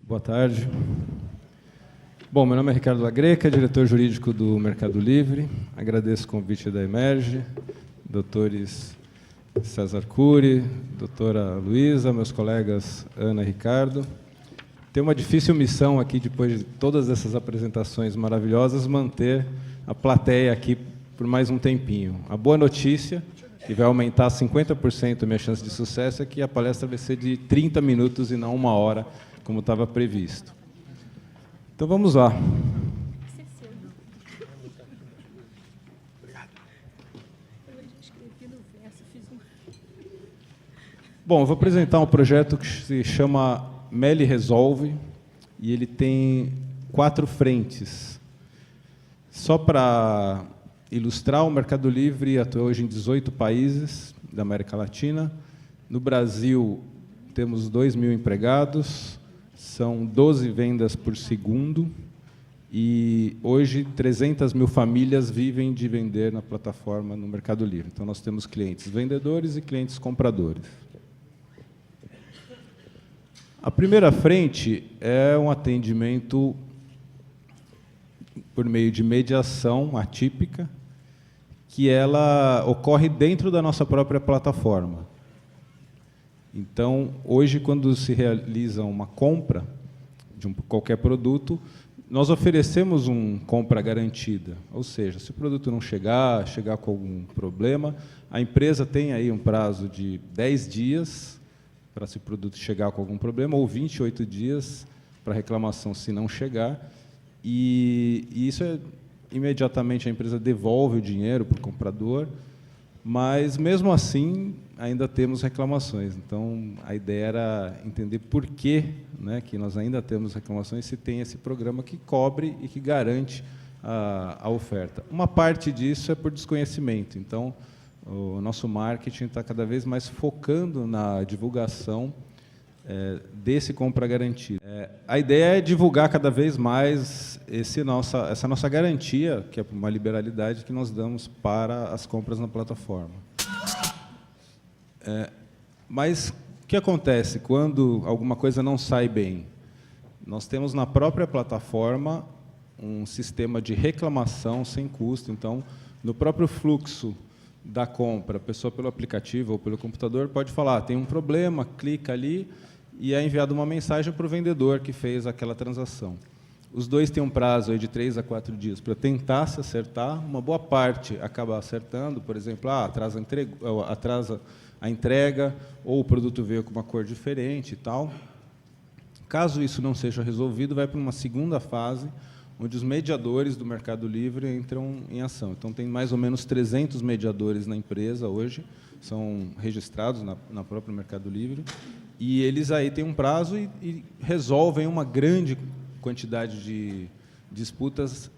Boa tarde. Bom, meu nome é Ricardo Lagreca, diretor jurídico do Mercado Livre. Agradeço o convite da Emerge, doutores César Cury, doutora Luísa, meus colegas Ana e Ricardo. Tem uma difícil missão aqui, depois de todas essas apresentações maravilhosas, manter a plateia aqui por mais um tempinho. A boa notícia, que vai aumentar 50% a minha chance de sucesso, é que a palestra vai ser de 30 minutos e não 1 hora, como estava previsto. Então, vamos lá. Bom, eu vou apresentar um projeto que se chama Meli Resolve, e ele tem 4 frentes. Só para ilustrar, o Mercado Livre atua hoje em 18 países da América Latina. No Brasil, temos 2.000 empregados, são 12 vendas por segundo, e hoje 300.000 famílias vivem de vender na plataforma no Mercado Livre. Então, nós temos clientes vendedores e clientes compradores. A primeira frente é um atendimento por meio de mediação atípica, que ela ocorre dentro da nossa própria plataforma. Então, hoje, quando se realiza uma compra de qualquer produto, nós oferecemos compra garantida. Ou seja, se o produto não chegar com algum problema, a empresa tem aí um prazo de 10 dias para, se o produto chegar com algum problema, ou 28 dias para reclamação se não chegar. E isso imediatamente a empresa devolve o dinheiro para o comprador, mas, mesmo assim, ainda temos reclamações. Então, a ideia era entender por que, né, que nós ainda temos reclamações, se tem esse programa que cobre e que garante a oferta. Uma parte disso é por desconhecimento. Então, o nosso marketing está cada vez mais focando na divulgação desse compra garantida. A ideia é divulgar cada vez mais essa nossa garantia, que é uma liberalidade que nós damos para as compras na plataforma. Mas o que acontece quando alguma coisa não sai bem? Nós temos na própria plataforma um sistema de reclamação sem custo. Então, no próprio fluxo da compra, a pessoa pelo aplicativo ou pelo computador pode falar, tem um problema, clica ali, e é enviada uma mensagem para o vendedor que fez aquela transação. Os dois têm um prazo aí de 3 a 4 dias para tentar se acertar. Uma boa parte acaba acertando, por exemplo, atrasa a entrega, ou o produto veio com uma cor diferente e tal. Caso isso não seja resolvido, vai para uma segunda fase, onde os mediadores do Mercado Livre entram em ação. Então, tem mais ou menos 300 mediadores na empresa hoje, são registrados na própria Mercado Livre, e eles aí têm um prazo e resolvem uma grande quantidade de disputas,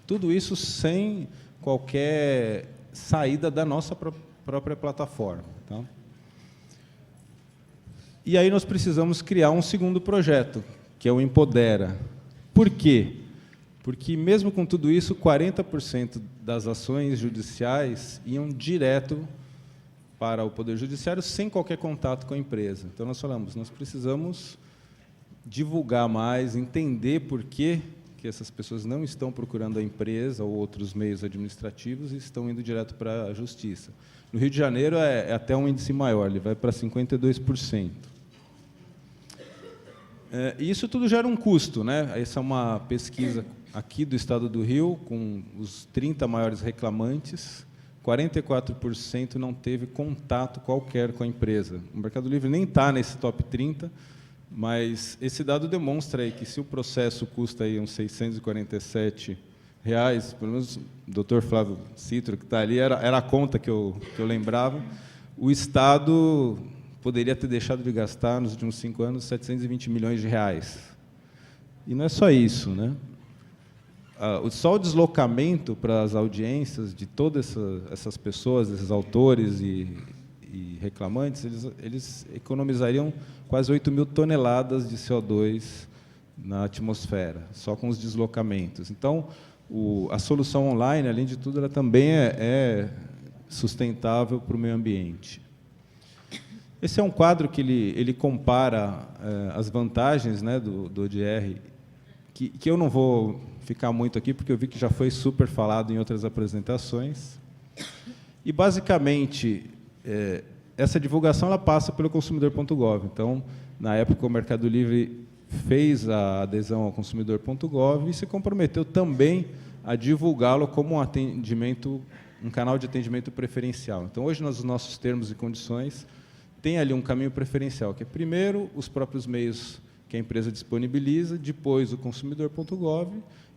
tudo isso sem qualquer saída da nossa própria plataforma. Tá? E aí nós precisamos criar um segundo projeto, que é o Empodera. Por quê? Porque, mesmo com tudo isso, 40% das ações judiciais iam direto para o Poder Judiciário sem qualquer contato com a empresa. Então, nós falamos, nós precisamos divulgar mais, entender por que essas pessoas não estão procurando a empresa ou outros meios administrativos e estão indo direto para a Justiça. No Rio de Janeiro, é até um índice maior, ele vai para 52%. E isso tudo gera um custo, né? Essa é uma pesquisa aqui do Estado do Rio, com os 30 maiores reclamantes, 44% não teve contato qualquer com a empresa. O Mercado Livre nem está nesse top 30, mas esse dado demonstra aí que, se o processo custa aí uns R$647, pelo menos o Dr. Flávio Citro, que está ali, era a conta que eu lembrava, o Estado poderia ter deixado de gastar, nos últimos 5 anos, R$720 milhões. E não é só isso, né? só o deslocamento para as audiências de todas essas pessoas, esses autores e reclamantes, eles economizariam quase 8.000 toneladas de CO2 na atmosfera, só com os deslocamentos. Então, a solução online, além de tudo, ela também é sustentável para o meio ambiente. Esse é um quadro que ele compara as vantagens, né, do ODR, que eu não vou ficar muito aqui, porque eu vi que já foi super falado em outras apresentações. E, basicamente, essa divulgação ela passa pelo consumidor.gov. Então, na época, o Mercado Livre fez a adesão ao consumidor.gov e se comprometeu também a divulgá-lo como um canal de atendimento preferencial. Então, hoje, nos nossos termos e condições, tem ali um caminho preferencial, que é, primeiro, os próprios meios que a empresa disponibiliza, depois o consumidor.gov,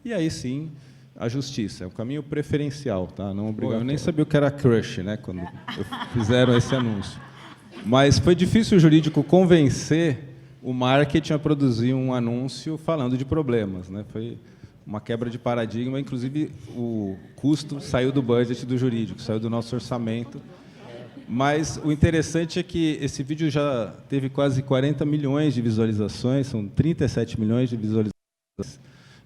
e aí sim a justiça. É um caminho preferencial, tá? Não obrigatório. Eu nem sabia o que era crush, né, quando fizeram esse anúncio. Mas foi difícil o jurídico convencer o marketing a produzir um anúncio falando de problemas, né? Foi uma quebra de paradigma, inclusive o custo saiu do budget do jurídico, saiu do nosso orçamento. Mas o interessante é que esse vídeo já teve quase 40 milhões de visualizações, são 37 milhões de visualizações.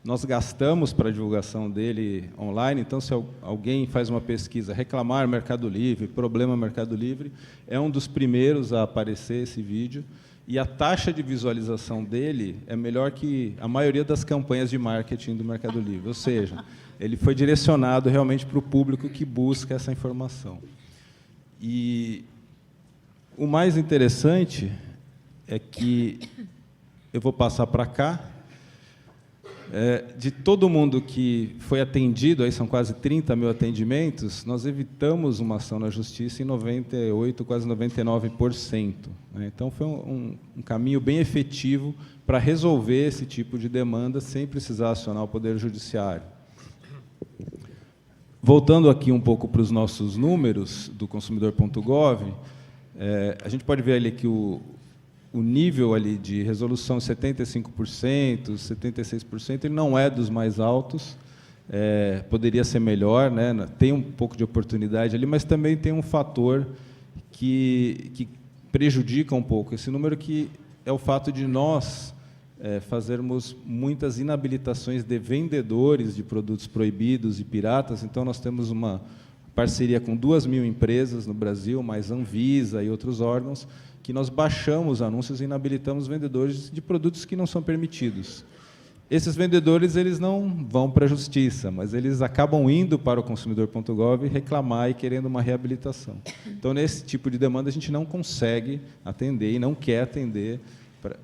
Nós gastamos para a divulgação dele online, então, se alguém faz uma pesquisa, reclamar Mercado Livre, problema Mercado Livre, é um dos primeiros a aparecer esse vídeo, e a taxa de visualização dele é melhor que a maioria das campanhas de marketing do Mercado Livre, ou seja, ele foi direcionado realmente para o público que busca essa informação. E o mais interessante é que, eu vou passar para cá, de todo mundo que foi atendido, aí são quase 30 mil atendimentos, nós evitamos uma ação na justiça em 98%, quase 99%. Né? Então, foi um caminho bem efetivo para resolver esse tipo de demanda sem precisar acionar o Poder Judiciário. Voltando aqui um pouco para os nossos números do consumidor.gov, a gente pode ver ali que o nível ali de resolução 75%, 76%, ele não é dos mais altos, poderia ser melhor, né? Tem um pouco de oportunidade ali, mas também tem um fator que prejudica um pouco esse número, que é o fato de nós fazermos muitas inabilitações de vendedores de produtos proibidos e piratas. Então, nós temos uma parceria com 2.000 empresas no Brasil, mais Anvisa e outros órgãos, que nós baixamos anúncios e inabilitamos vendedores de produtos que não são permitidos. Esses vendedores eles não vão para a justiça, mas eles acabam indo para o consumidor.gov reclamar e querendo uma reabilitação. Então, nesse tipo de demanda, a gente não consegue atender e não quer atender,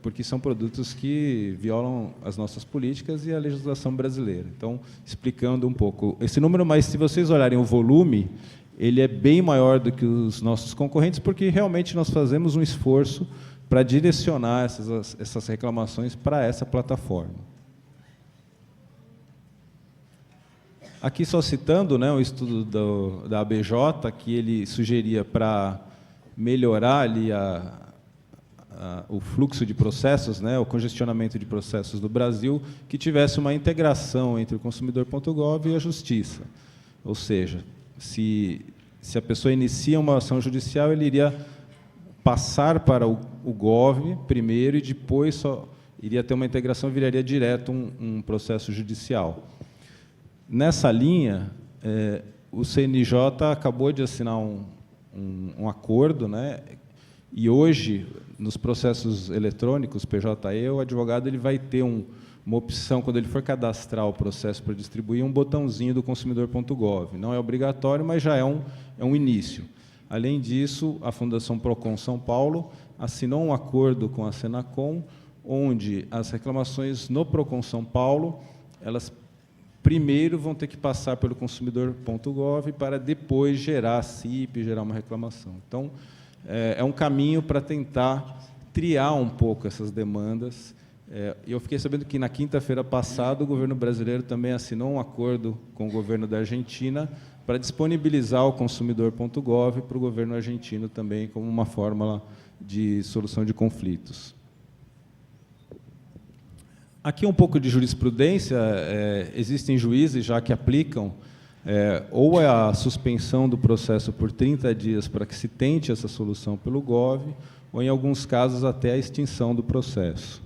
porque são produtos que violam as nossas políticas e a legislação brasileira. Então, explicando um pouco esse número, mas se vocês olharem o volume, ele é bem maior do que os nossos concorrentes, porque realmente nós fazemos um esforço para direcionar essas reclamações para essa plataforma. Aqui, só citando, né, um estudo da ABJ, que ele sugeria para melhorar ali o fluxo de processos, né, o congestionamento de processos do Brasil, que tivesse uma integração entre o consumidor.gov e a justiça. Ou seja, se a pessoa inicia uma ação judicial, ele iria passar para o Gov primeiro e depois só iria ter uma integração, viraria direto um processo judicial. Nessa linha, o CNJ acabou de assinar um acordo, né, e hoje, nos processos eletrônicos, PJE, o advogado ele vai ter uma opção, quando ele for cadastrar o processo para distribuir, um botãozinho do consumidor.gov. Não é obrigatório, mas já é um início. Além disso, a Fundação Procon São Paulo assinou um acordo com a Senacom, onde as reclamações no Procon São Paulo, elas primeiro vão ter que passar pelo consumidor.gov para depois gerar a CIP, gerar uma reclamação. Então, é um caminho para tentar triar um pouco essas demandas. Eu fiquei sabendo que, na quinta-feira passada, o governo brasileiro também assinou um acordo com o governo da Argentina para disponibilizar o consumidor.gov para o governo argentino também, como uma fórmula de solução de conflitos. Aqui um pouco de jurisprudência. Existem juízes já que aplicam ou a suspensão do processo por 30 dias para que se tente essa solução pelo GOV, ou, em alguns casos, até a extinção do processo.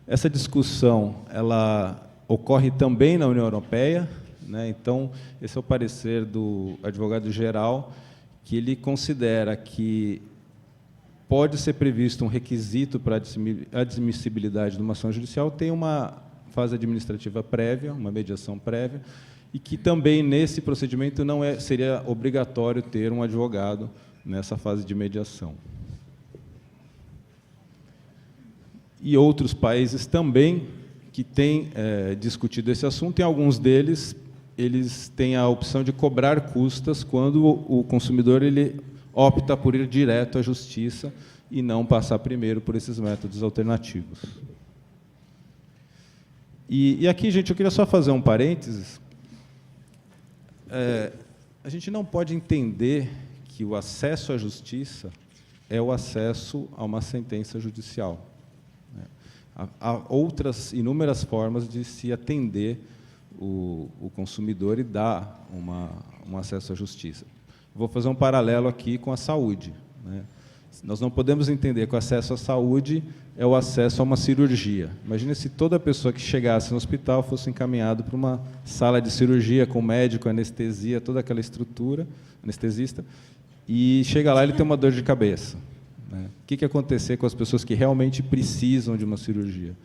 Essa discussão ela ocorre também na União Europeia, né? Então, esse é o parecer do advogado-geral, que ele considera que pode ser previsto um requisito para a admissibilidade de uma ação judicial, tem uma fase administrativa prévia, uma mediação prévia, e que também, nesse procedimento, não seria obrigatório ter um advogado nessa fase de mediação. E outros países também que têm discutido esse assunto, e alguns deles eles têm a opção de cobrar custas quando o consumidor ele opta por ir direto à justiça e não passar primeiro por esses métodos alternativos. E aqui, gente, eu queria só fazer um parênteses. A gente não pode entender que o acesso à justiça é o acesso a uma sentença judicial. Há outras inúmeras formas de se atender o consumidor e dar um acesso à justiça. Vou fazer um paralelo aqui com a saúde, né? Nós não podemos entender que o acesso à saúde é o acesso a uma cirurgia. Imagine se toda pessoa que chegasse no hospital fosse encaminhado para uma sala de cirurgia com médico, anestesia, toda aquela estrutura, anestesista, e chega lá e ele tem uma dor de cabeça, né? O que ia acontecer com as pessoas que realmente precisam de uma cirurgia?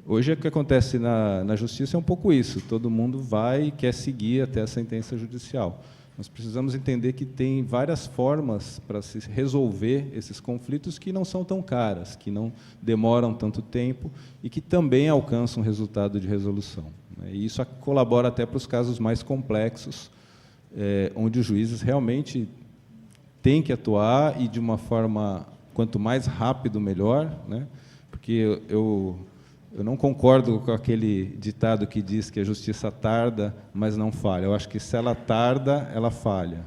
Hoje, o que acontece na justiça é um pouco isso. Todo mundo vai e quer seguir até a sentença judicial. Nós precisamos entender que tem várias formas para se resolver esses conflitos que não são tão caras, que não demoram tanto tempo e que também alcançam resultado de resolução, né? E isso colabora até para os casos mais complexos, onde os juízes realmente têm que atuar, e de uma forma, quanto mais rápido, melhor, né? Porque eu não concordo com aquele ditado que diz que a justiça tarda, mas não falha. Eu acho que, se ela tarda, ela falha.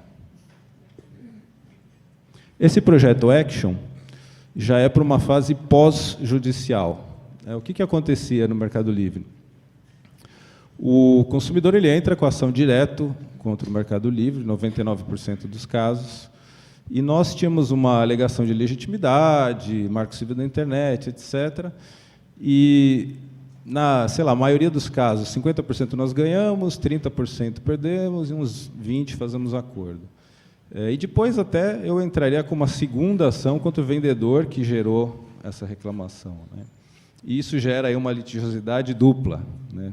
Esse projeto Action já é para uma fase pós-judicial. O que acontecia no Mercado Livre? O consumidor ele entra com a ação direto contra o Mercado Livre, 99% dos casos, e nós tínhamos uma alegação de legitimidade, marco civil da internet, etc., e, na maioria dos casos, 50% nós ganhamos, 30% perdemos, e uns 20% fazemos acordo. E depois até eu entraria com uma segunda ação contra o vendedor que gerou essa reclamação, né? E isso gera aí uma litigiosidade dupla, né?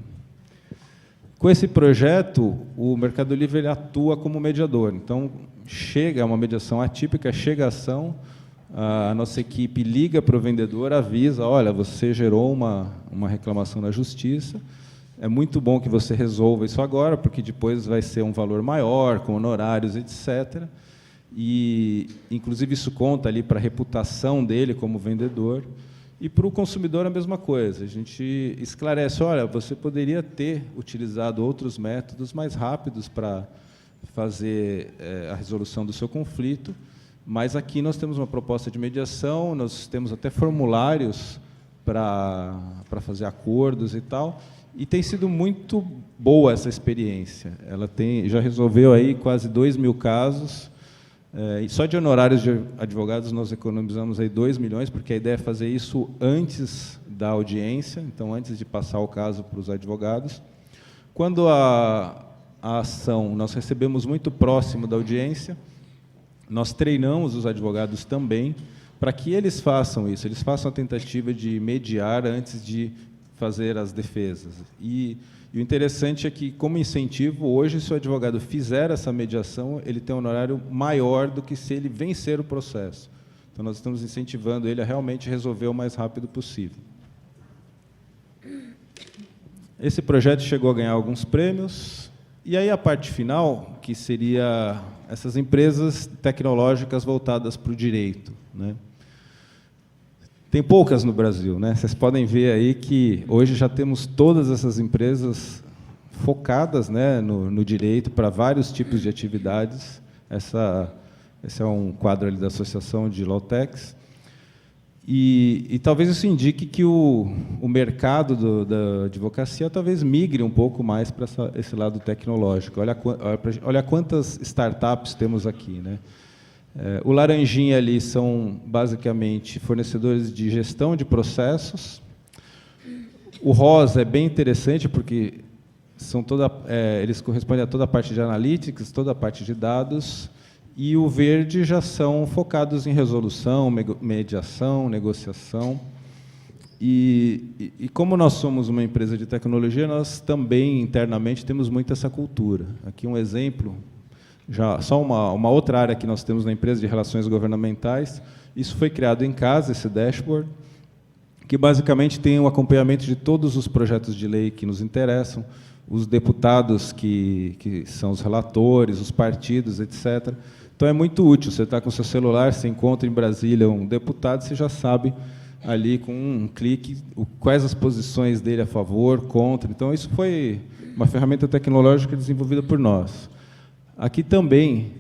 Com esse projeto, o Mercado Livre ele atua como mediador. Então, chega uma mediação atípica, chega a ação, a nossa equipe liga para o vendedor, avisa: olha, você gerou uma reclamação na justiça, é muito bom que você resolva isso agora, porque depois vai ser um valor maior, com honorários, etc. E, inclusive, isso conta ali para a reputação dele como vendedor. E para o consumidor a mesma coisa. A gente esclarece: olha, você poderia ter utilizado outros métodos mais rápidos para fazer a resolução do seu conflito, mas aqui nós temos uma proposta de mediação, nós temos até formulários para fazer acordos e tal, e tem sido muito boa essa experiência. Ela já resolveu aí quase 2.000 casos, e só de honorários de advogados nós economizamos aí 2 milhões, porque a ideia é fazer isso antes da audiência, então antes de passar o caso para os advogados. Quando a ação nós recebemos muito próximo da audiência, nós treinamos os advogados também para que eles façam isso, eles façam a tentativa de mediar antes de fazer as defesas. E o interessante é que, como incentivo, hoje, se o advogado fizer essa mediação, ele tem um honorário maior do que se ele vencer o processo. Então, nós estamos incentivando ele a realmente resolver o mais rápido possível. Esse projeto chegou a ganhar alguns prêmios. E aí a parte final, que seria essas empresas tecnológicas voltadas para o direito, né? Tem poucas no Brasil, né? Vocês podem ver aí que hoje já temos todas essas empresas focadas, né, no direito para vários tipos de atividades. Esse é um quadro ali da Associação de Lawtechs. E talvez isso indique que o mercado da advocacia talvez migre um pouco mais para esse lado tecnológico. Olha quantas startups temos aqui, né? O laranjinha ali são, basicamente, fornecedores de gestão de processos. O rosa é bem interessante, porque eles correspondem a toda a parte de analytics, toda a parte de dados, e o verde já são focados em resolução, mediação, negociação. E como nós somos uma empresa de tecnologia, nós também, internamente, temos muito essa cultura. Aqui um exemplo, só uma outra área que nós temos na empresa de relações governamentais. Isso foi criado em casa, esse dashboard, que basicamente tem o acompanhamento de todos os projetos de lei que nos interessam, os deputados que são os relatores, os partidos, etc. Então, é muito útil. Você está com o seu celular, você encontra em Brasília um deputado, você já sabe, ali, com um clique, quais as posições dele a favor, contra. Então, isso foi uma ferramenta tecnológica desenvolvida por nós. Aqui também,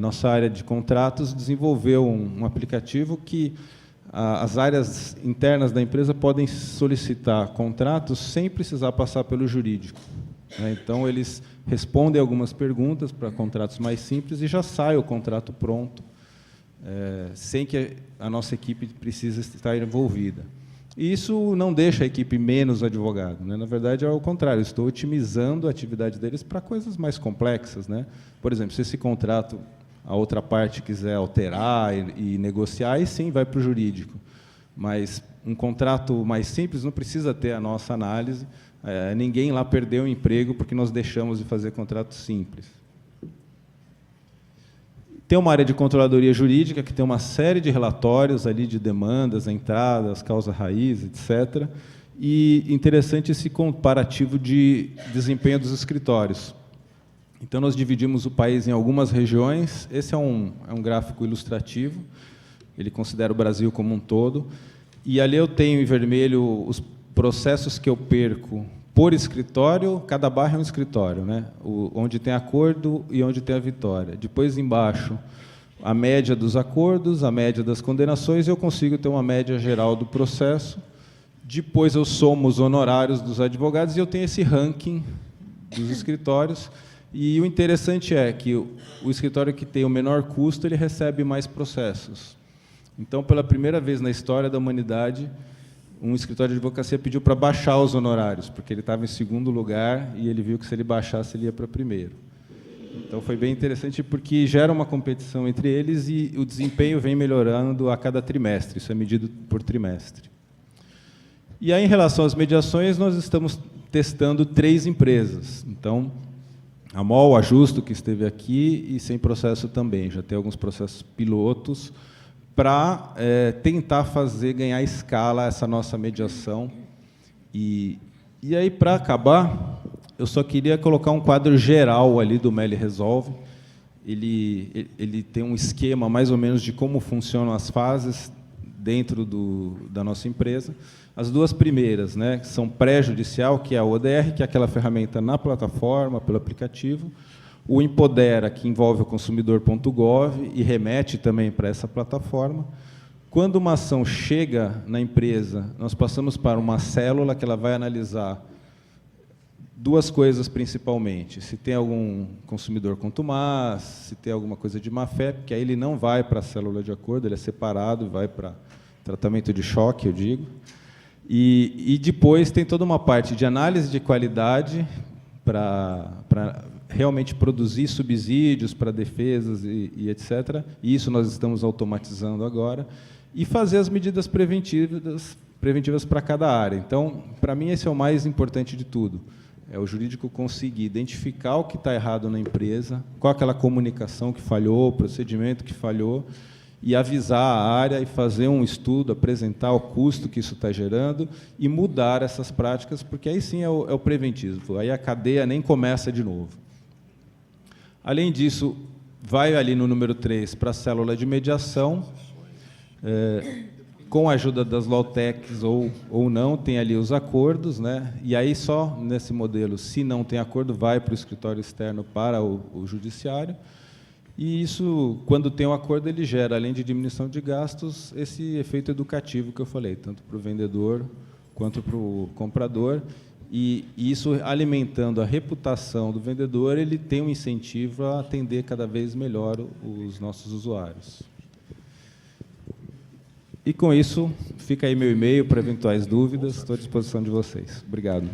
nossa área de contratos desenvolveu um aplicativo que as áreas internas da empresa podem solicitar contratos sem precisar passar pelo jurídico. Então, eles respondem algumas perguntas para contratos mais simples e já sai o contrato pronto, sem que a nossa equipe precise estar envolvida. E isso não deixa a equipe menos advogado, né? Na verdade, é o contrário, estou otimizando a atividade deles para coisas mais complexas, né? Por exemplo, se esse contrato a outra parte quiser alterar e negociar, aí sim vai para o jurídico. Mas um contrato mais simples não precisa ter a nossa análise. Ninguém lá perdeu o emprego porque nós deixamos de fazer contratos simples. Tem uma área de controladoria jurídica que tem uma série de relatórios ali de demandas, entradas, causa raiz, etc. E interessante esse comparativo de desempenho dos escritórios. Então, nós dividimos o país em algumas regiões. Esse é um gráfico ilustrativo. Ele considera o Brasil como um todo. E ali eu tenho em vermelho os processos que eu perco por escritório. Cada barra é um escritório, né? Onde tem acordo e onde tem a vitória. Depois, embaixo, a média dos acordos, a média das condenações, e eu consigo ter uma média geral do processo. Depois, eu somo os honorários dos advogados e eu tenho esse ranking dos escritórios. E o interessante é que o escritório que tem o menor custo, ele recebe mais processos. Então, pela primeira vez na história da humanidade, um escritório de advocacia pediu para baixar os honorários, porque ele estava em segundo lugar e ele viu que, se ele baixasse, ele ia para primeiro. Então, foi bem interessante, porque gera uma competição entre eles e o desempenho vem melhorando a cada trimestre. Isso é medido por trimestre. E aí, em relação às mediações, nós estamos testando 3 empresas. Então, a MOL, a Justo, que esteve aqui, e Sem Processo também. Já tem alguns processos pilotos para tentar ganhar escala essa nossa mediação. E aí, para acabar, eu só queria colocar um quadro geral ali do Meli Resolve. Ele tem um esquema, mais ou menos, de como funcionam as fases dentro da nossa empresa. As 2 primeiras, né, são pré-judicial, que é a ODR, que é aquela ferramenta na plataforma, pelo aplicativo. O Empodera, que envolve o consumidor.gov e remete também para essa plataforma. Quando uma ação chega na empresa, nós passamos para uma célula que ela vai analisar 2 coisas principalmente: se tem algum consumidor contumaz, se tem alguma coisa de má-fé, porque aí ele não vai para a célula de acordo, ele é separado e vai para tratamento de choque, eu digo. E depois tem toda uma parte de análise de qualidade para realmente produzir subsídios para defesas e etc. E isso nós estamos automatizando agora. E fazer as medidas preventivas para cada área. Então, para mim, esse é o mais importante de tudo. É o jurídico conseguir identificar o que está errado na empresa, qual aquela comunicação que falhou, o procedimento que falhou, e avisar a área e fazer um estudo, apresentar o custo que isso está gerando e mudar essas práticas, porque aí sim é o preventivo, aí a cadeia nem começa de novo. Além disso, vai ali no número 3 para a célula de mediação, com a ajuda das Lawtechs ou não, tem ali os acordos, né? E aí só nesse modelo, se não tem acordo, vai para o escritório externo para o judiciário. E isso, quando tem um acordo, ele gera, além de diminuição de gastos, esse efeito educativo que eu falei, tanto para o vendedor quanto para o comprador. E isso, alimentando a reputação do vendedor, ele tem um incentivo a atender cada vez melhor os nossos usuários. E, com isso, fica aí meu e-mail para eventuais dúvidas. Estou à disposição de vocês. Obrigado.